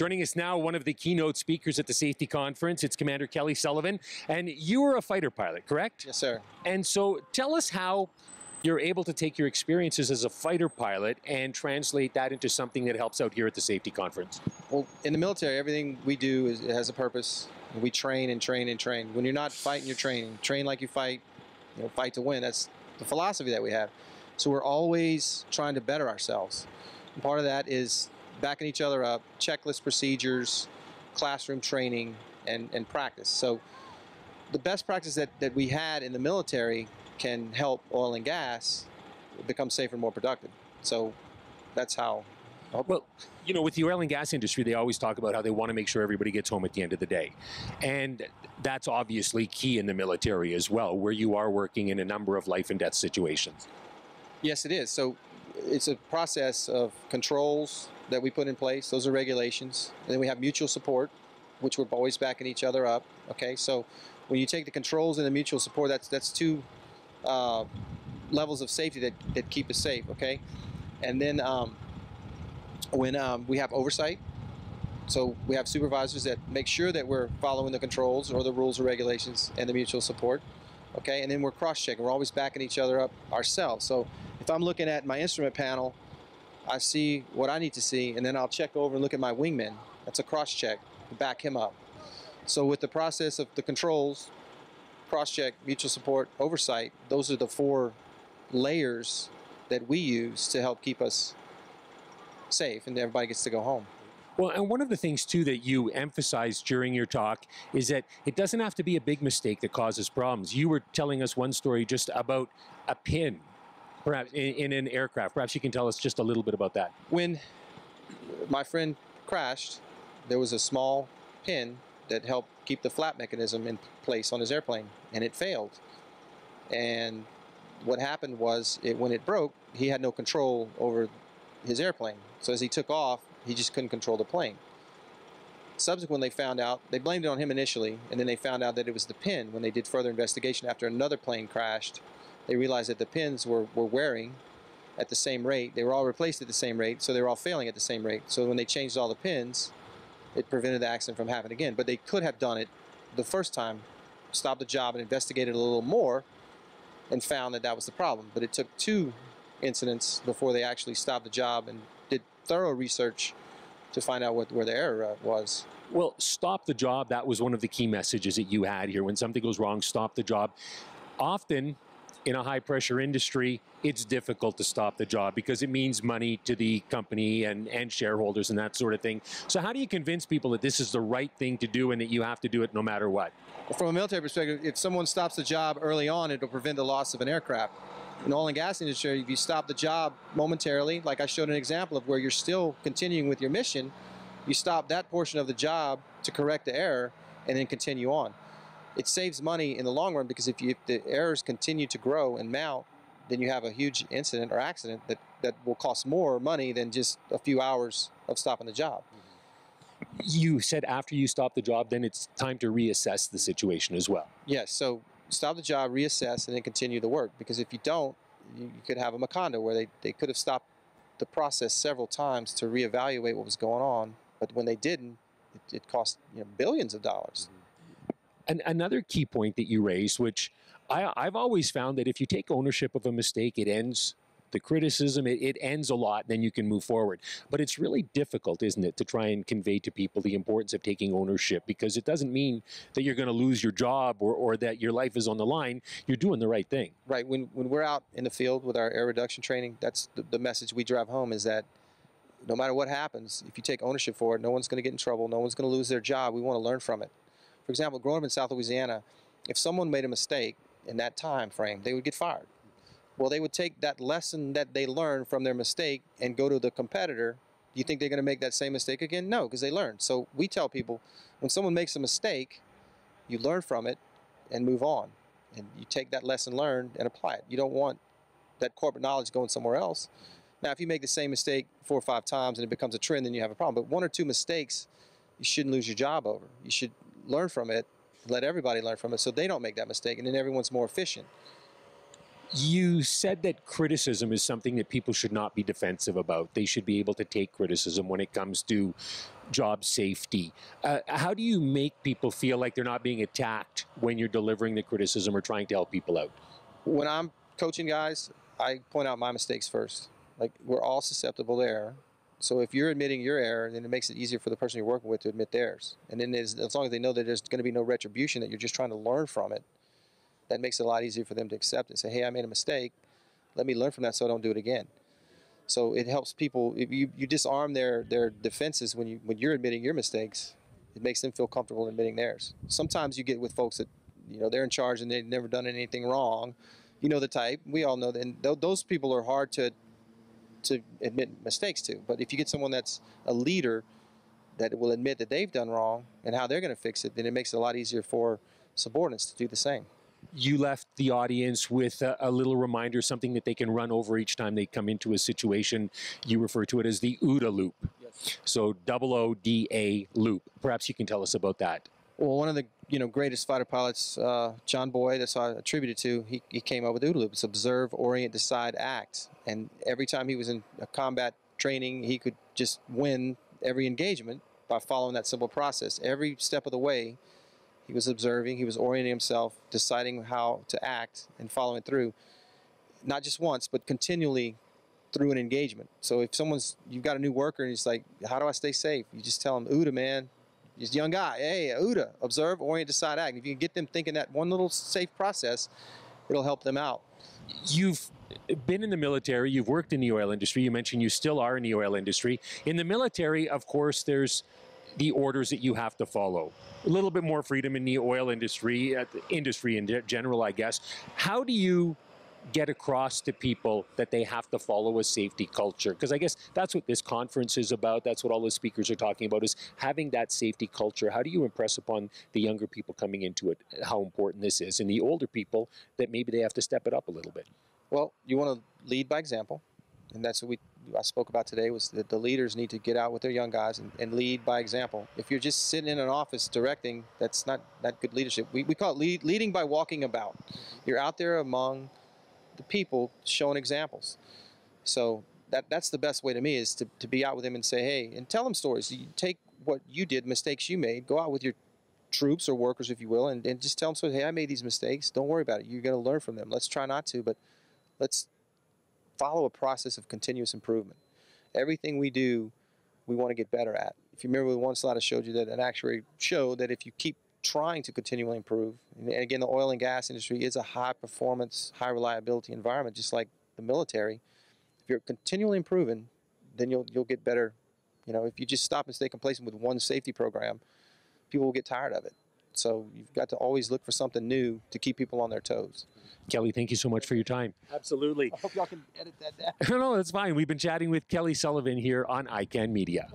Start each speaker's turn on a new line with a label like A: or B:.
A: Joining us now, one of the keynote speakers at the safety conference, it's Commander Kelly Sullivan. And you were a fighter pilot, correct?
B: Yes, sir.
A: And so tell us how you're able to take your experiences as a fighter pilot and translate that into something that helps out here at the safety conference.
B: Well, in the military, everything we do has a purpose. We train and train and train. When you're not fighting, you're training. Train like you fight, fight to win. That's the philosophy that we have. So we're always trying to better ourselves. And part of that is backing each other up, checklist procedures, classroom training, and practice. So the best practice that we had in the military can help oil and gas become safer and more productive. So that's how.
A: Well, with the oil and gas industry, they always talk about how they want to make sure everybody gets home at the end of the day. And that's obviously key in the military as well, where you are working in a number of life and death situations.
B: Yes, it is. So it's a process of controls that we put in place. Those are regulations. And then we have mutual support, which we're always backing each other up. Okay, so when you take the controls and the mutual support, that's two levels of safety that keep us safe. Okay, and then when we have oversight, so we have supervisors that make sure that we're following the controls or the rules or regulations and the mutual support. Okay, and then we're cross-checking. We're always backing each other up ourselves. So if I'm looking at my instrument panel, I see what I need to see, and then I'll check over and look at my wingman. That's a cross-check to back him up. So with the process of the controls, cross-check, mutual support, oversight, those are the four layers that we use to help keep us safe and everybody gets to go home.
A: Well, and one of the things, too, that you emphasized during your talk is that it doesn't have to be a big mistake that causes problems. You were telling us one story just about a pin, perhaps, in an aircraft. Perhaps you can tell us just a little bit about that.
B: When my friend crashed, there was a small pin that helped keep the flap mechanism in place on his airplane, and it failed. And what happened was, when it broke, he had no control over his airplane. So as he took off, he just couldn't control the plane. Subsequently, they found out, they blamed it on him initially, and then they found out that it was the pin. When they did further investigation after another plane crashed, they realized that the pins were wearing at the same rate. They were all replaced at the same rate, so they were all failing at the same rate. So when they changed all the pins, it prevented the accident from happening again. But they could have done it the first time, stopped the job and investigated a little more, and found that that was the problem. But it took two incidents before they actually stopped the job and did thorough research to find out where the error was.
A: Well, stop the job, that was one of the key messages that you had here. When something goes wrong, stop the job. Often, in a high-pressure industry, it's difficult to stop the job because it means money to the company and shareholders and that sort of thing. So how do you convince people that this is the right thing to do and that you have to do it no matter what?
B: From a military perspective, if someone stops the job early on, it'll prevent the loss of an aircraft. In the oil and gas industry, if you stop the job momentarily, like I showed an example of where you're still continuing with your mission, you stop that portion of the job to correct the error and then continue on. It saves money in the long run because if the errors continue to grow and mount, then you have a huge incident or accident that will cost more money than just a few hours of stopping the job.
A: You said after you stop the job, then it's time to reassess the situation as well.
B: Yes, so stop the job, reassess, and then continue the work. Because if you don't, you could have a Macondo where they could have stopped the process several times to reevaluate what was going on. But when they didn't, it cost billions of dollars.
A: And another key point that you raised, which I've always found that if you take ownership of a mistake, it ends the criticism, it ends a lot, then you can move forward. But it's really difficult, isn't it, to try and convey to people the importance of taking ownership, because it doesn't mean that you're going to lose your job or that your life is on the line. You're doing the right thing.
B: Right. When we're out in the field with our air reduction training, that's the message we drive home, is that no matter what happens, if you take ownership for it, no one's going to get in trouble, no one's going to lose their job. We want to learn from it. For example, growing up in South Louisiana, if someone made a mistake in that time frame, they would get fired. Well, they would take that lesson that they learned from their mistake and go to the competitor. Do you think they're going to make that same mistake again? No, because they learned. So we tell people, when someone makes a mistake, you learn from it and move on. And you take that lesson learned and apply it. You don't want that corporate knowledge going somewhere else. Now, if you make the same mistake 4 or 5 times and it becomes a trend, then you have a problem. But 1 or 2 mistakes, you shouldn't lose your job over. You should learn from it, let everybody learn from it so they don't make that mistake, and then everyone's more efficient.
A: You said that criticism is something that people should not be defensive about. They should be able to take criticism when it comes to job safety. How do you make people feel like they're not being attacked when you're delivering the criticism or trying to help people out?
B: When I'm coaching guys, I point out my mistakes first. Like, we're all susceptible to error. So if you're admitting your error, then it makes it easier for the person you're working with to admit theirs. And then as long as they know that there's going to be no retribution, that you're just trying to learn from it, that makes it a lot easier for them to accept it. Say, hey, I made a mistake. Let me learn from that so I don't do it again. So it helps people. If you disarm their defenses when you're admitting your mistakes, it makes them feel comfortable admitting theirs. Sometimes you get with folks that, they're in charge and they've never done anything wrong. You know the type. We all know that. And those people are hard to admit mistakes to. But if you get someone that's a leader that will admit that they've done wrong and how they're going to fix it, then it makes it a lot easier for subordinates to do the same.
A: You left the audience with a little reminder, something that they can run over each time they come into a situation. You refer to it as the OODA loop.
B: Yes.
A: So OODA loop. Perhaps you can tell us about that.
B: Well, one of the greatest fighter pilots, John Boyd, that's how I attribute it to, he came up with OODA loop. It's observe, orient, decide, act. And every time he was in a combat training, he could just win every engagement by following that simple process. Every step of the way, he was observing, he was orienting himself, deciding how to act, and following through. Not just once, but continually through an engagement. So if you've got a new worker and he's like, how do I stay safe? You just tell him, OODA, man. He's a young guy. Hey, OODA, observe, orient, decide, act. If you can get them thinking that one little safe process, it'll help them out.
A: You've been in the military, you've worked in the oil industry, you mentioned you still are in the oil industry. In the military, of course, there's the orders that you have to follow. A little bit more freedom in the oil industry, the industry in general, I guess. How do you get across to people that they have to follow a safety culture? Because I guess that's what this conference is about. That's what all the speakers are talking about, is having that safety culture. How do you impress upon the younger people coming into it how important this is, and the older people that maybe they have to step it up a little bit?
B: Well, you want to lead by example. And that's what I spoke about today, was that the leaders need to get out with their young guys and lead by example. If you're just sitting in an office directing, that's not good leadership. We call it leading by walking about. You're out there among the people showing examples. So that's the best way to me, is to be out with them and say, hey, and tell them stories. You take what you did, mistakes you made, go out with your troops or workers, if you will, and just tell them, so, hey, I made these mistakes. Don't worry about it. You're going to learn from them. Let's try not to, but let's follow a process of continuous improvement. Everything we do, we want to get better at. If you remember, one slide I showed you that an actuary showed that if you keep trying to continually improve, and again, the oil and gas industry is a high performance, high reliability environment, just like the military. If you're continually improving, then you'll get better. If you just stop and stay complacent with one safety program, people will get tired of it. So you've got to always look for something new to keep people on their toes.
A: Kelly, thank you so much for your time.
B: Absolutely. I hope y'all can edit that down.
A: No, that's fine. We've been chatting with Kelly Sullivan here on ICANN Media.